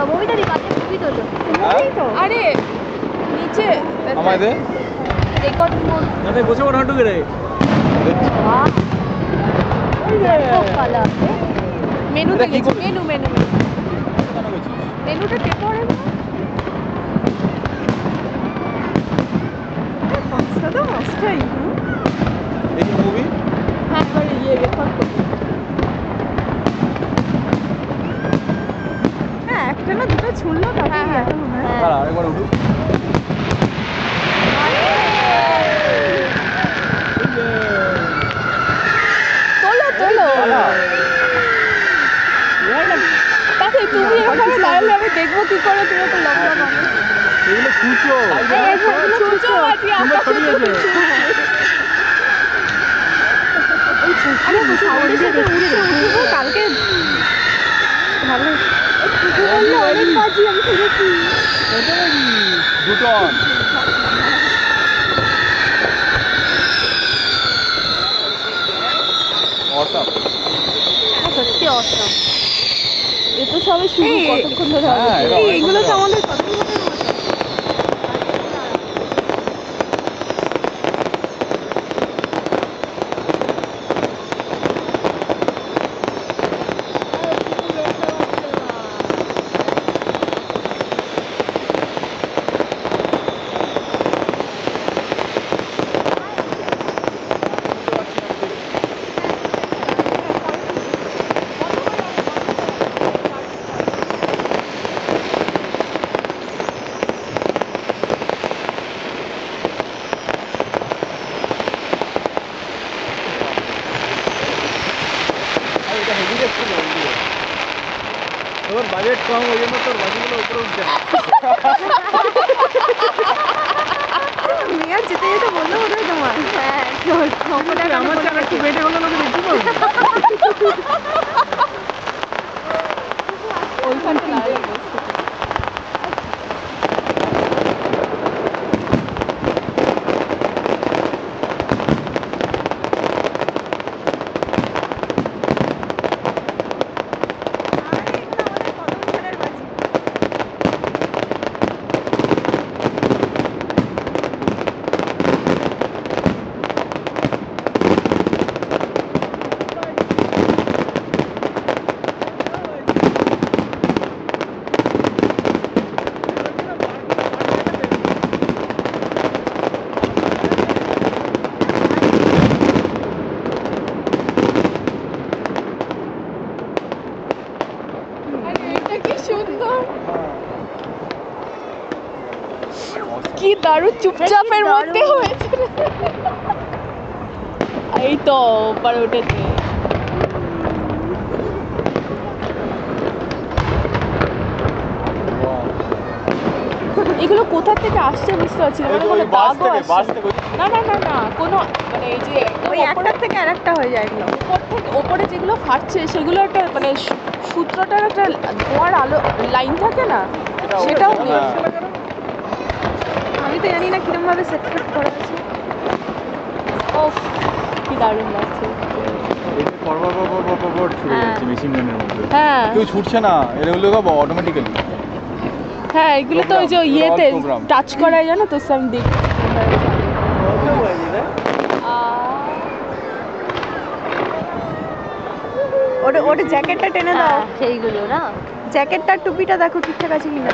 ববিতা দি কাছে ছবি তোলো। আরে নিচে আমাদের রেকর্ড মোড মানে বসে ওর হাঁটু গেরে মেনুতে গেছি মেনুটা কে করে তো মাস্টাই দেখি মুভি হ্যাঁ এবার রেকর্ড করবো হ্যাঁ একটা না দুটো ছুড়লো তারপর আরেকবার উঠু তোলো তাকে তুমি এখানে লাগালে আমি দেখবো কি করে তুমি তো লম্বা মানুষ এগুলো কুচো চুচো বাজি আমরা ছড়িয়েছে আরে সাউন্ডের সাথে উঠবো কালকে ভালো অনেক বাজি আমি খেলেছি দুটো অসাম সত্যি অসাম এ তো সবাই শুরু কতক্ষণ ধরে এইগুলো তো আমাদের তোর বাজেট কম ওই জন্য তোর বাজিগুলো উপরে উঠছে না মেয়ার যেতে যেতে বললো বোধ হয় তোমার হ্যাঁ আমার চার একটু বেটে হলো লোকে দেখতে পাবো ওইখানটা লাগে কি দারুণ চুপচাপের মধ্যে হয়েছে এই তো উপরে উঠেছে এগুলো কোথা থেকে আসছে বুঝতে পারছি না মানে কোনো দাগও আসছে না না না না কোনো মানে এই যে ওই একটার থেকে আরেকটা হয়ে যায় এগুলো ওপরে যেগুলো ফাটছে সেগুলো একটা মানে সূত্রটার একটা ধোঁয়ার আলো লাইন থাকে না সেটাও নেই আমি তো জানি না কিরম ভাবে সেট করা আছে ও কি দারুণ লাগছে হ্যাঁ কেউ ছুটছে না এগুলো অটোমেটিক্যালি হ্যাঁ এগুলো তো ওই যে ইয়েতে টাচ করায় জানো তো আমি দেখি ওটা জ্যাকেটটা টেনে দাও সেইগুলো না জ্যাকেটটার টুপিটা দেখো ঠিকঠাক আছে কিনা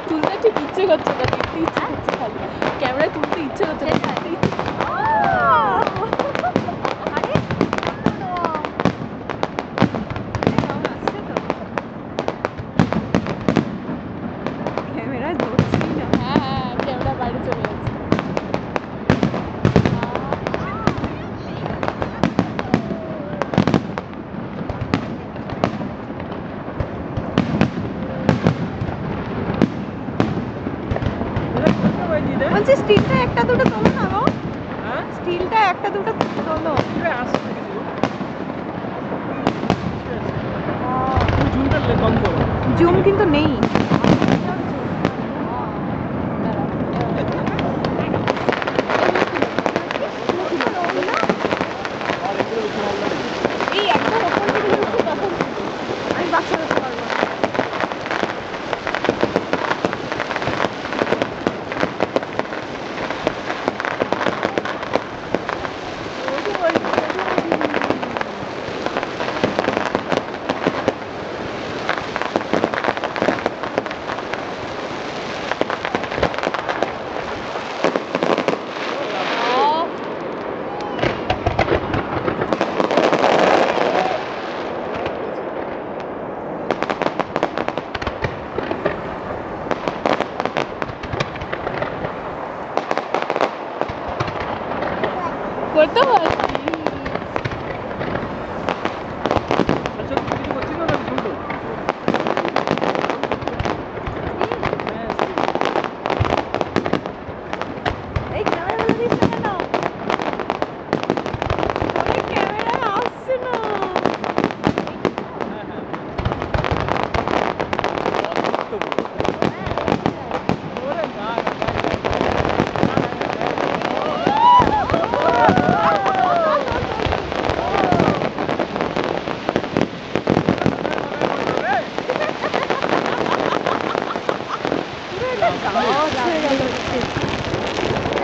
তুলতে ঠিক ইচ্ছে করছে না দেখতে ইচ্ছে করছে খালি ক্যামেরায় তুলতে ইচ্ছে করছে না ক্যামেরা ধরছি না হ্যাঁ ক্যামেরা বাইরে চলে যাচ্ছে বলছি স্টিলটা একটা দুটো তোলো না গো স্টিলটা একটা দুটো তোলো জুম কিন্তু নেই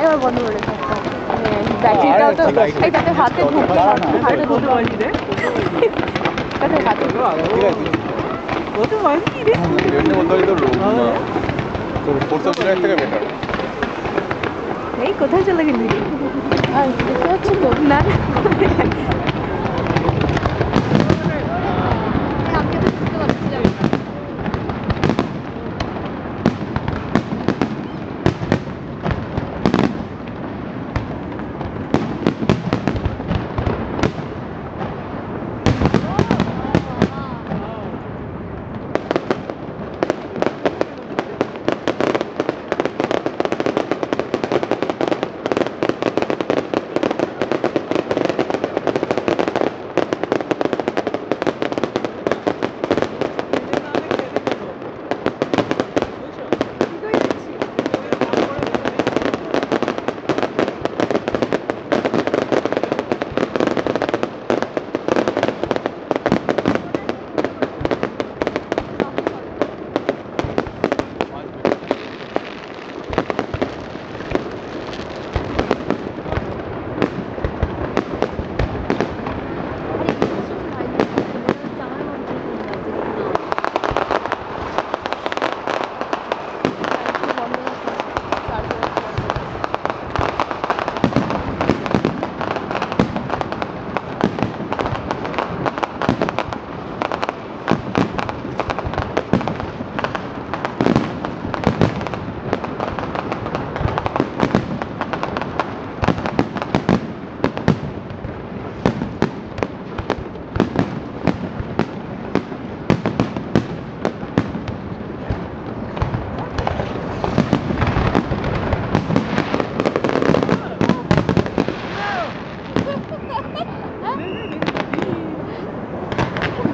এবার বন্ধ করে দে। ব্যাটারিটাও তো ঠিক আছে। এই তাতে হাতে ঢুকতে হাতে ঢুকতে বাজি রে তাতে হাতে ঠিক আছে কত বাজি রে ইভেন্টে বলতে পারি তোর ফোর্থ প্লেয়ার থেকে বেটার এই কোথায় চলে গেলি আর দেখতে পাচ্ছি তো না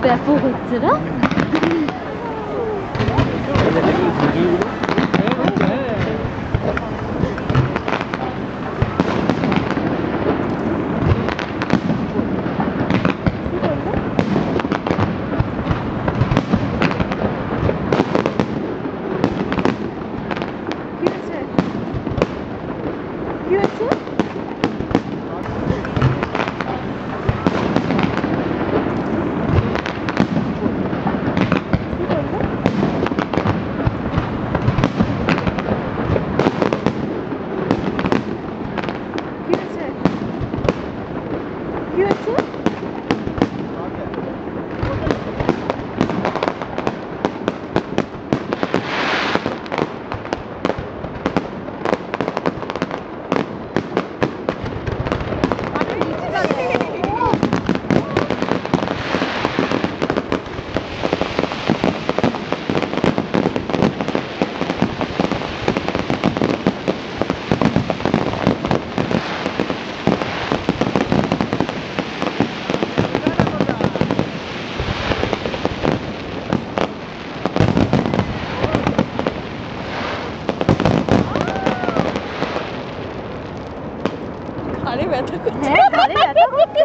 ব্যাপক হচ্ছে না কি হচ্ছে কি হচ্ছে আরে ব্যথা করছে হ্যাঁ ঘাড়ে ব্যথা করছে